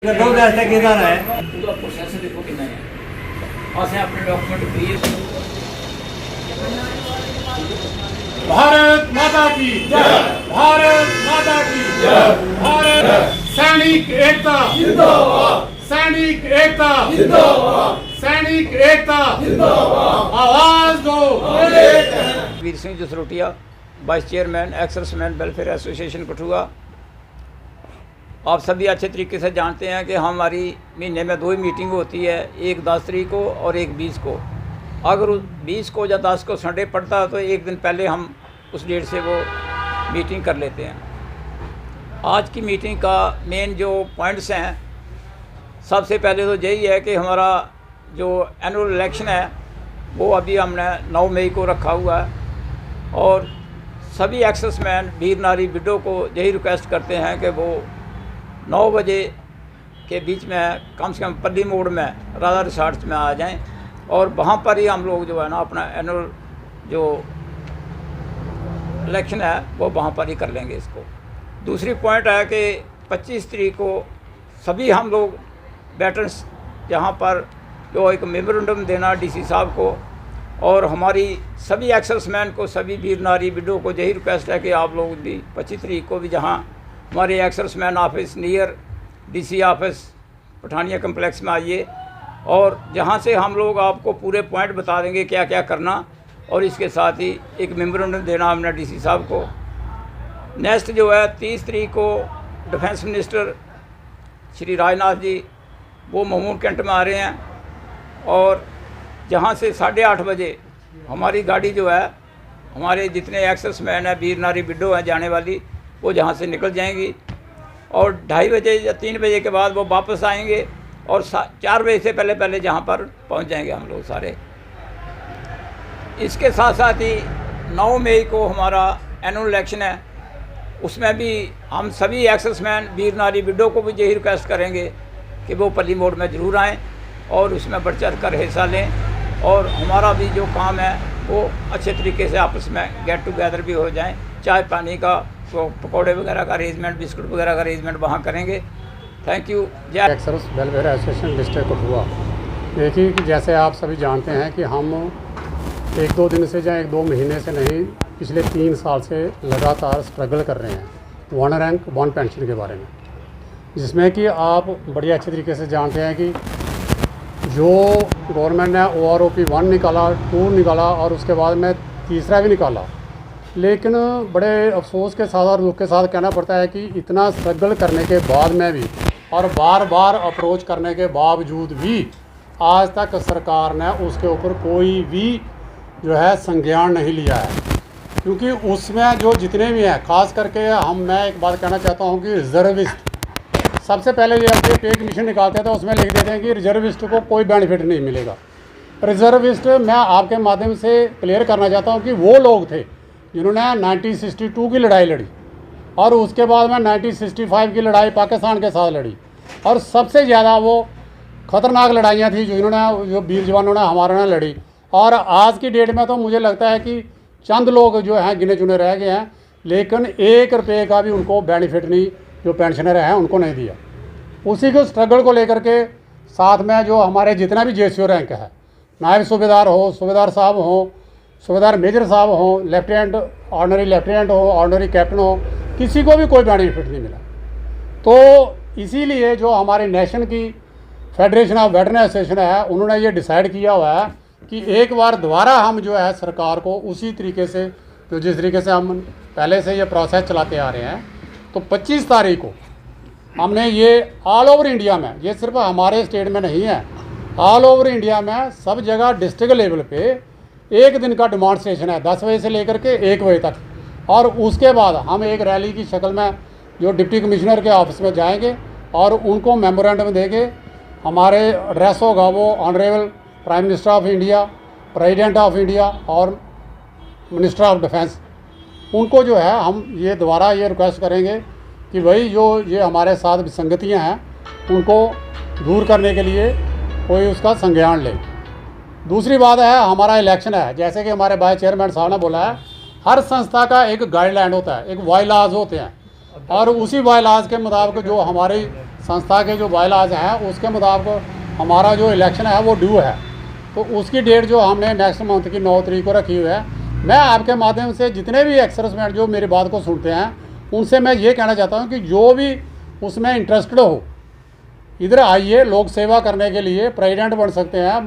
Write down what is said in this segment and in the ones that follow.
किधर है पूरा प्रोसेस देखो कितना है असें अपने डॉक्यूमेंट क्रिएट भारत माता की जय, भारत माता की जय, भारत सैनिक एकता जिंदाबाद, सैनिक एकता जिंदाबाद, सैनिक एकता जिंदाबाद, आवाज दो Veer Singh Jasrotia, vice chairman ex-servicemen welfare association Kathua. आप सभी अच्छे तरीके से जानते हैं कि हमारी महीने में 2 ही मीटिंग होती है, एक 10 तारीख को और एक 20 को। अगर 20 को या 10 को संडे पड़ता है तो एक दिन पहले हम उस डेट से वो मीटिंग कर लेते हैं। आज की मीटिंग का मेन जो पॉइंट्स हैं, सबसे पहले तो यही है कि हमारा जो एनुअल इलेक्शन है वो अभी हमने 9 मई को रखा हुआ है और सभी एक्सर्समैन वीर नारी विडो को यही रिक्वेस्ट करते हैं कि वो 9 बजे के बीच में कम से कम पल्ली मोड़ में राधा रिसार्ट में आ जाएं और वहाँ पर ही हम लोग जो है ना अपना एनुअल जो इलेक्शन है वो वहाँ पर ही कर लेंगे इसको। दूसरी पॉइंट है कि 25 तारीख को सभी हम लोग वेटरन्स जहाँ पर जो एक मेमोरेंडम देना डीसी साहब को और हमारी सभी एक्सर्समैन को, सभी वीर नारी विडो को यही रिक्वेस्ट है कि आप लोग भी 25 तारीख को भी जहाँ हमारे ex-servicemen office near DC office Pathania complex में आइए और जहाँ से हम लोग आपको पूरे पॉइंट बता देंगे क्या क्या करना और इसके साथ ही एक मेमोरेंडम देना हमने डीसी साहब को। नेक्स्ट जो है 30 तारीख को डिफेंस मिनिस्टर श्री राजनाथ जी वो महमूद कैंट में आ रहे हैं और जहाँ से 8:30 बजे हमारी गाड़ी जो है हमारे जितने एक्सर्समैन हैं वीर नारी विडो हैं जाने वाली वो जहाँ से निकल जाएंगी और 2:30 बजे या 3 बजे के बाद वो वापस आएंगे और 4 बजे से पहले पहले जहाँ पर पहुँच जाएंगे हम लोग सारे। इसके साथ साथ ही 9 मई को हमारा एनुअल इलेक्शन है, उसमें भी हम सभी एक्सर्समैन वीर नारी विडो को भी यही रिक्वेस्ट करेंगे कि वो पल्ली मोड़ में ज़रूर आएँ और उसमें बढ़ चढ़ कर हिस्सा लें और हमारा भी जो काम है वो अच्छे तरीके से आपस में गेट टुगेदर भी हो जाएं। चाय पानी का तो पकौड़े वगैरह का अरेंजमेंट, बिस्कुट वगैरह का अरेंजमेंट वहाँ करेंगे। Thank you. जय accursed welfare association district Kathua. देखिए कि जैसे आप सभी जानते हैं कि हम 1-2 दिन से या 1-2 महीने से नहीं, पिछले 3 साल से लगातार स्ट्रगल कर रहे हैं 1 रैंक 1 पेंशन के बारे में, जिसमें कि आप बड़ी अच्छे तरीके से जानते हैं कि जो गवर्नमेंट ने OROP 1 निकाला, 2 निकाला और उसके बाद में तीसरा भी निकाला, लेकिन बड़े अफसोस के साथ और दुख के साथ कहना पड़ता है कि इतना स्ट्रगल करने के बाद में भी और बार बार अप्रोच करने के बावजूद भी आज तक सरकार ने उसके ऊपर कोई भी जो है संज्ञान नहीं लिया है। क्योंकि उसमें जो जितने भी हैं, ख़ास करके मैं एक बात कहना चाहता हूँ कि रिजर्विस्ट सबसे पहले जब ये पे कमीशन निकालते हैं तो उसमें लिख देते हैं कि रिजर्विस्ट को कोई बेनिफिट नहीं मिलेगा। रिजर्विस्ट मैं आपके माध्यम से क्लियर करना चाहता हूँ कि वो लोग थे जिन्होंने 1962 की लड़ाई लड़ी और उसके बाद में 1965 की लड़ाई पाकिस्तान के साथ लड़ी और सबसे ज़्यादा वो ख़तरनाक लड़ाइयाँ थी जो वीर जवानों ने हमारे यहाँ लड़ी। और आज की डेट में तो मुझे लगता है कि चंद लोग जो हैं गिने चुने रह गए हैं, लेकिन 1 रुपये का भी उनको बेनिफिट नहीं, जो पेंशनर हैं उनको नहीं दिया। उसी को स्ट्रगल को लेकर के साथ में जो हमारे जितना भी JCO रैंक है, नायब सूबेदार हो, सूबेदार साहब हो, सूबेदार मेजर साहब हो, लेफ्टिनेंट ऑर्डनरी लेफ्टिनेंट हो, ऑर्डनरी कैप्टन हो, किसी को भी कोई बेनिफिट नहीं मिला। तो इसीलिए जो हमारी नेशन की फेडरेशन ऑफ वेटरन एसोसिएशन है उन्होंने ये डिसाइड किया हुआ है कि एक बार दोबारा हम जो है सरकार को उसी तरीके से जो जिस तरीके से हम पहले से ये प्रोसेस चलाते आ रहे हैं, तो 25 तारीख को हमने ये ऑल ओवर इंडिया में, ये सिर्फ हमारे स्टेट में नहीं है, ऑल ओवर इंडिया में सब जगह डिस्ट्रिक्ट लेवल पे 1 दिन का डिमॉन्स्ट्रेशन है 10 बजे से लेकर के 1 बजे तक। और उसके बाद हम एक रैली की शक्ल में जो डिप्टी कमिश्नर के ऑफिस में जाएंगे और उनको मेमोरेंडम देंगे। हमारे एड्रेस होगा वो honourable prime minister of India, president of India और मिनिस्टर ऑफ डिफेंस। उनको जो है हम ये दोबारा ये रिक्वेस्ट करेंगे कि भाई जो ये हमारे साथ विसंगतियाँ हैं उनको दूर करने के लिए कोई उसका संज्ञान ले। दूसरी बात है हमारा इलेक्शन है, जैसे कि हमारे वाइस चेयरमैन साहब ने बोला है, हर संस्था का एक गाइडलाइन होता है, एक बायलॉज होते हैं और उसी बायलॉज के मुताबिक जो हमारी संस्था के जो बायलाज हैं उसके मुताबिक हमारा जो इलेक्शन है वो ड्यू है, तो उसकी डेट जो हमने नेक्स्ट मंथ की 9 तारीख को रखी हुई है। मैं आपके माध्यम से जितने भी एक्सर्विसमेंट जो मेरी बात को सुनते हैं उनसे मैं ये कहना चाहता हूँ कि जो भी उसमें इंटरेस्टेड हो इधर आइए, लोक सेवा करने के लिए प्रेसिडेंट बन सकते हैं,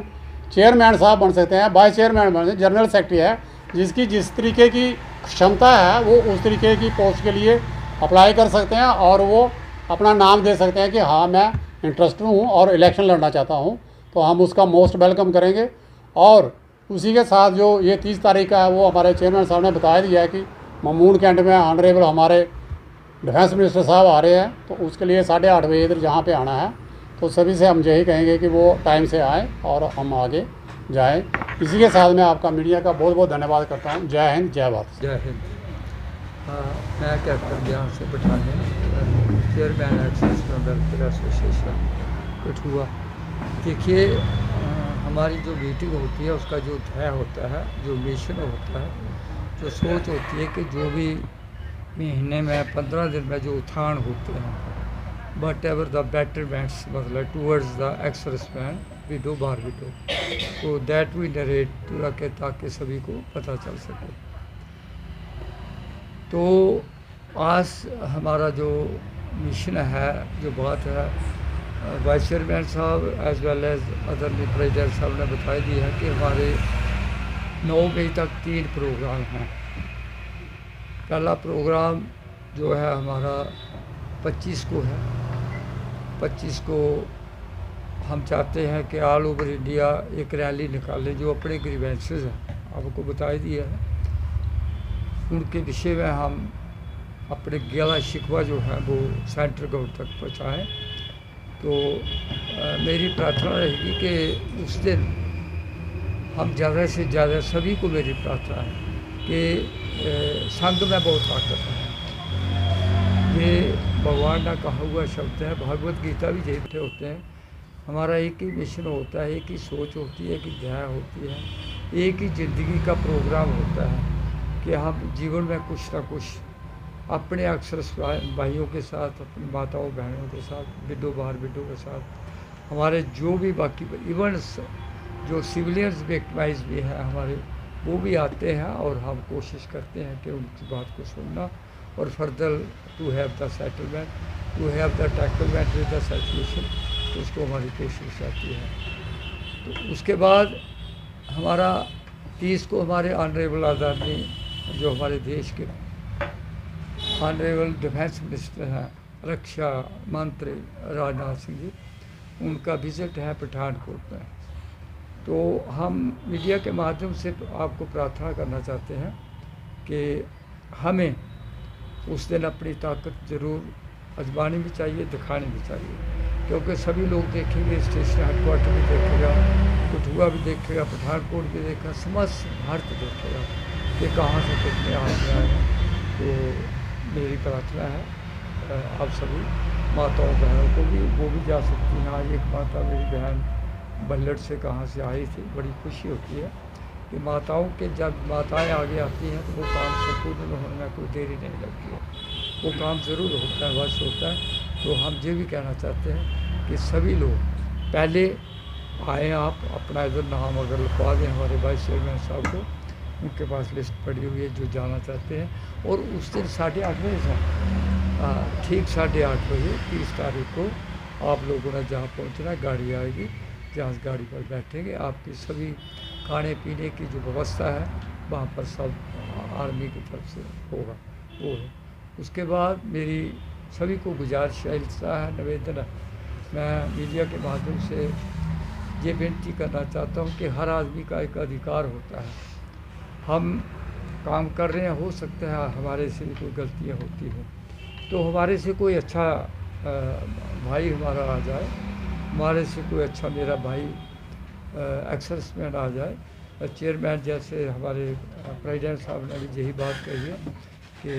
चेयरमैन साहब बन सकते हैं, वाइस चेयरमैन बन सकते हैं, जनरल सेक्रेटरी है, जिसकी जिस तरीके की क्षमता है वो उस तरीके की पोस्ट के लिए अप्लाई कर सकते हैं और वो अपना नाम दे सकते हैं कि हाँ मैं इंटरेस्टेड हूँ और इलेक्शन लड़ना चाहता हूँ, तो हम उसका मोस्ट वेलकम करेंगे। और उसी के साथ जो ये 30 तारीख का है वो हमारे चेयरमैन साहब ने बता दिया है कि ममून कैंट में ऑनरेबल हमारे डिफेंस मिनिस्टर साहब आ रहे हैं, तो उसके लिए 8:30 बजे इधर जहाँ पे आना है, तो सभी से हम यही कहेंगे कि वो टाइम से आएँ और हम आगे जाएं। इसी के साथ मैं आपका मीडिया का बहुत बहुत धन्यवाद करता हूँ। जय हिंद, जय भारत। जय हिंद। मैं कैप्टन ज्ञान से Pathania, chairman axis welfare association Kathua. देखिए, हमारी जो मीटिंग होती है उसका जो ध्येय होता है, जो मिशन होता है, जो सोच होती है कि जो भी महीने में 15 दिन में जो उत्थान होते हैं, बट एवर द बेटरमेंट्स मतलब towards the ex-serviceman window bar window, तो दैट वी नरेट पूरा के ताकि सभी को पता चल सके। तो आज हमारा जो मिशन है, जो बात है, वाइस चेयरमैन साहब as well as other president साहब ने बता दी है कि हमारे 9 बजे तक 3 प्रोग्राम हैं। पहला प्रोग्राम जो है हमारा 25 को है। 25 को हम चाहते हैं कि ऑल ओवर इंडिया एक रैली निकालें, जो अपने ग्रीवेंसेस हैं आपको बता दिया है, उनके विषय में हम अपने गिला शिकवा जो है वो सेंट्रल गवर्नमेंट तक पहुँचाएँ। तो मेरी प्रार्थना रहेगी कि उस दिन हम ज़्यादा से ज़्यादा, सभी को मेरी प्रार्थना है कि संघ में बहुत ताकत है। ये भगवान का कहा हुआ शब्द है, भागवत गीता भी देखते होते हैं। हमारा एक ही मिशन होता है, एक ही सोच होती है, एक ही ध्यान होती है, एक ही ज़िंदगी का प्रोग्राम होता है कि हम जीवन में कुछ ना कुछ अपने अक्सर भाइयों के साथ, अपनी माताओं बहनों के साथ, विडो बाहर विडो के साथ, हमारे जो भी बाकी इवन जो सिविलियंस विक्टिमाइज भी हैं हमारे, वो भी आते हैं और हम कोशिश करते हैं कि उनकी बात को सुनना और further to have the settlement, to have the tacklement with the situation, तो उसको हमारी कोशिश रहती है। तो उसके बाद हमारा 30 को हमारे ऑनरेबल आदरणीय जो हमारे देश के ऑनरेबल डिफेंस मिनिस्टर हैं, रक्षा मंत्री राजनाथ सिंह जी, उनका विजिट है पठानकोट में। तो हम मीडिया के माध्यम से आपको प्रार्थना करना चाहते हैं कि हमें उस दिन अपनी ताकत ज़रूर आजमानी भी चाहिए, दिखानी भी चाहिए, क्योंकि सभी लोग देखेंगे, स्टेशन हेडक्वार्टर भी देखेगा, कठुआ भी देखेगा, पठानकोट भी देखेगा, समस्त भारत देखेगा कि कहाँ से कितने आदमी आए हैं। तो मेरी प्रार्थना है आप सभी माताओं बहनों को भी, वो भी जा सकती हैं। आज एक माता मेरी बहन बल्लड़ से कहाँ से आई थी, बड़ी खुशी होती है कि माताओं के जब माताएं आगे आती हैं तो वो काम संपूर्ण होने में कोई देरी नहीं लगती है, वो काम ज़रूर होता है, वश होता है। तो हम ये भी कहना चाहते हैं कि सभी लोग पहले आएँ, आप अपना इधर नाम अगर लिखवा दें हमारे वाइस चेयरमैन साहब को, उनके पास लिस्ट पड़ी हुई है जो जाना चाहते हैं। और उस दिन 8:30 बजे से ठीक 8:30 बजे 30 तारीख को आप लोगों ने जहाँ पहुँचना, गाड़ी आएगी, जहाँ गाड़ी पर बैठेंगे, आपकी सभी खाने पीने की जो व्यवस्था है वहाँ पर सब आर्मी की तरफ से होगा, वो है। उसके बाद मेरी सभी को गुजारिश है, निवेदन है, मैं मीडिया के माध्यम से ये विनती करना चाहता हूँ कि हर आदमी का एक अधिकार होता है। हम काम कर रहे हैं, हो सकता है हमारे से भी कोई गलतियाँ होती हों, तो हमारे से कोई अच्छा भाई हमारा आ जाए, हमारे से कोई अच्छा मेरा भाई एक्सर्विसमैन आ जाए, चेयरमैन जैसे हमारे प्रेसिडेंट साहब ने भी यही बात कही है कि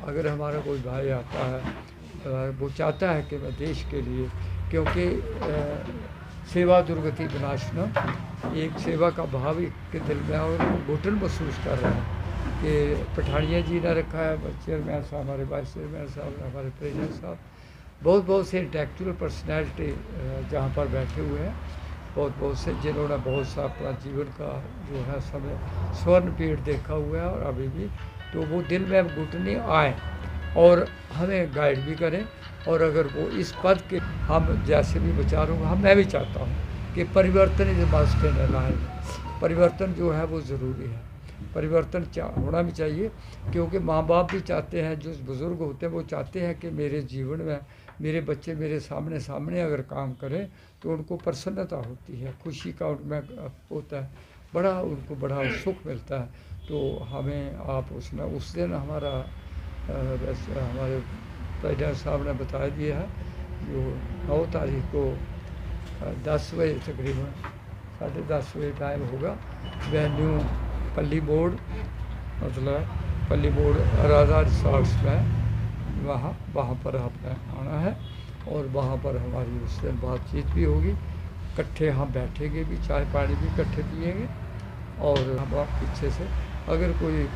अगर हमारा कोई भाई आता है, वो चाहता है कि मैं देश के लिए, क्योंकि सेवा दुर्गति विनाशना, एक सेवा का भाव के दिल में और घुटन महसूस कर रहे हैं कि पठानिया जी ने रखा है, चेयरमैन साहब, हमारे वाइस चेयरमैन साहब, हमारे प्रेसिडेंट साहब, बहुत बहुत से इंटेलेक्चुअल पर्सनैलिटी जहाँ पर बैठे हुए हैं, बहुत बहुत से जिन्होंने बहुत सा अपना जीवन का जो है समय स्वर्ण पीढ़ देखा हुआ है और अभी भी, तो वो दिल में अब घुटने आए और हमें गाइड भी करें। और अगर वो इस पद के हम जैसे भी विचारों का मैं भी चाहता हूँ कि परिवर्तन इज मस्ट इन लाइफ, परिवर्तन जो है वो ज़रूरी है, परिवर्तन होना भी चाहिए, क्योंकि माँ बाप भी चाहते हैं, जो बुज़ुर्ग होते हैं वो चाहते हैं कि मेरे जीवन में मेरे बच्चे मेरे सामने अगर काम करें तो उनको प्रसन्नता होती है, खुशी का उनमें होता है, उनको बड़ा सुख मिलता है। तो हमें आप उसमें उस दिन हमारा वैसे हमारे प्रेसिडेंट साहब ने बता दिया है, जो 9 तारीख को 10 बजे तकरीबन 10:30 बजे टाइम होगा, वेन्यू पल्ली बोर्ड, मतलब पल्ली बोर्ड राजा रिसॉर्ट्स में, वहाँ पर आपने आना है और वहाँ पर हमारी उस दिन बातचीत भी होगी, इकट्ठे हम बैठेंगे भी, चाय पानी भी इकट्ठे पिएंगे। और हम पीछे से अगर कोई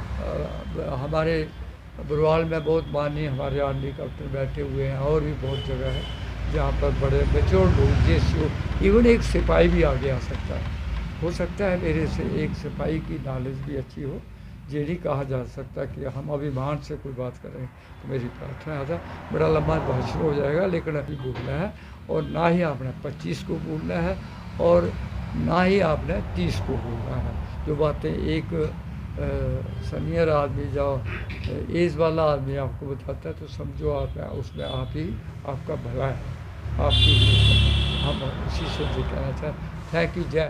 हमारे बरवाल में बहुत माननीय हमारे आर्मी कैप्टन बैठे हुए हैं, और भी बहुत जगह है जहाँ पर बड़े मेच्योर लोग, जैसे इवन एक सिपाही भी आगे आ सकता है, हो सकता है मेरे से एक सिपाही की नॉलेज भी अच्छी हो, ये नहीं कहा जा सकता कि हम अभिमान से कोई बात करें। तो मेरी प्रार्थना था, बड़ा लंबा भाषण हो जाएगा, लेकिन अभी बोलना है, और ना ही आपने 25 को बोलना है और ना ही आपने 30 को बोलना है। जो बातें एक सीनियर आदमी जो एज वाला आदमी आपको बताता है, तो समझो आप उसमें आप ही आपका भला है, आपकी हम उसी से कहना चाहें। Thank you. जय